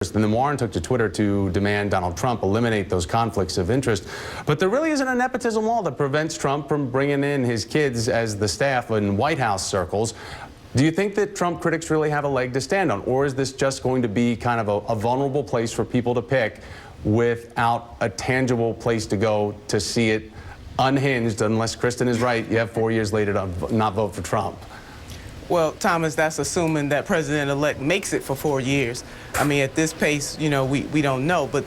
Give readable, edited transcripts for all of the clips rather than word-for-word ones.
interest. And then Warren took to Twitter to demand Donald Trump eliminate those conflicts of interest. But there really isn't a nepotism law that prevents Trump from bringing in his kids as the staff in White House circles. Do you think that Trump critics really have a leg to stand on, or is this just going to be kind of a vulnerable place for people to pick without a tangible place to go to see it unhinged? Unless Kristen is right, you have 4 years later to not vote for Trump. Well, Thomas, that's assuming that President-elect makes it for 4 years. I mean, at this pace, you know, we don't know, but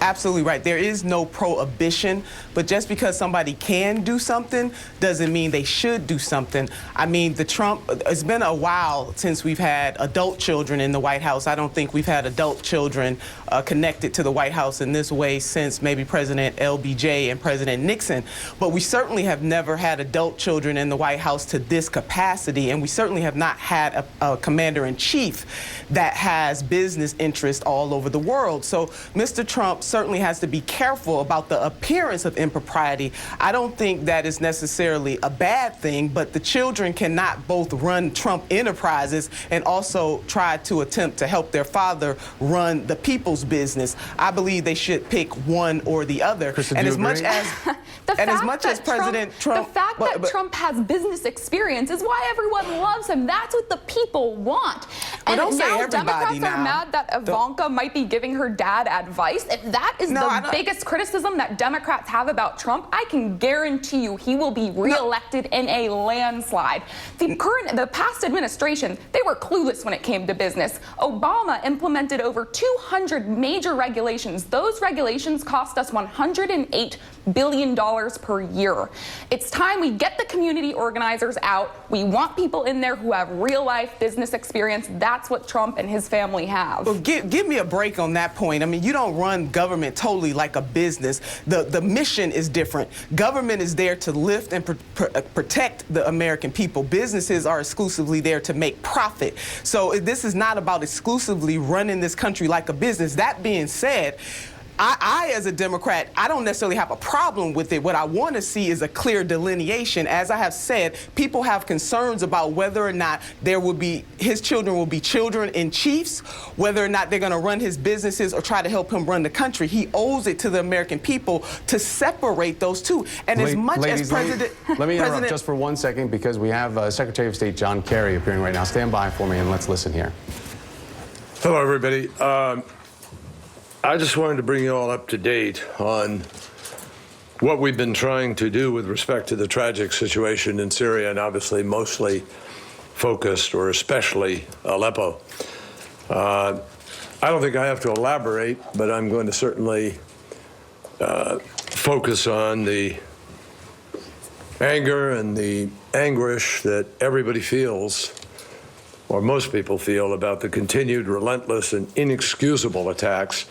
absolutely right. There is no prohibition, but just because somebody can do something doesn't mean they should do something. I mean, it's been a while since we've had adult children in the White House. I don't think we've had adult children connected to the White House in this way since maybe President LBJ and President Nixon. But we certainly have never had adult children in the White House to this capacity, and we certainly have not had a commander-in-chief that has business interests all over the world. So Mr. Trump certainly has to be careful about the appearance of impropriety. I don't think that is necessarily a bad thing, but the children cannot both run Trump Enterprises and also try to attempt to help their father run the people's business. I believe they should pick one or the other. Kristen, and do as you much agree? as President Trump, the fact that Trump has business experience is why everyone loves him. That's what the people want. And don't say now everybody Democrats are mad that Ivanka might be giving her dad advice. If that is the biggest criticism that Democrats have about Trump, I can guarantee you he will be reelected in a landslide. The past administration, they were clueless when it came to business. Obama implemented over 200 major regulations. Those regulations cost us $108 billion per year. It's time we get the community organizers out. We want people in there who have real-life business experience. That's what Trump and his family have. Well, give me a break on that point. I mean, you don't run government totally like a business. The mission is different. Government is there to lift and protect the American people. Businesses are exclusively there to make profit. So this is not about exclusively running this country like a business. That being said, I, as a Democrat, I don't necessarily have a problem with it. What I want to see is a clear delineation. As I have said, people have concerns about whether or not his children will be children in chiefs, whether or not they're going to run his businesses or try to help him run the country. He owes it to the American people to separate those two. And as much as President... Let me interrupt just for 1 second because we have Secretary of State John Kerry appearing right now. Stand by for me and let's listen here. Hello, everybody. I just wanted to bring you all up to date on what we've been trying to do with respect to the tragic situation in Syria, and obviously mostly focused, or especially Aleppo. I don't think I have to elaborate, but I'm going to certainly focus on the anger and the anguish that everybody feels, or most people feel, about the continued relentless and inexcusable attacks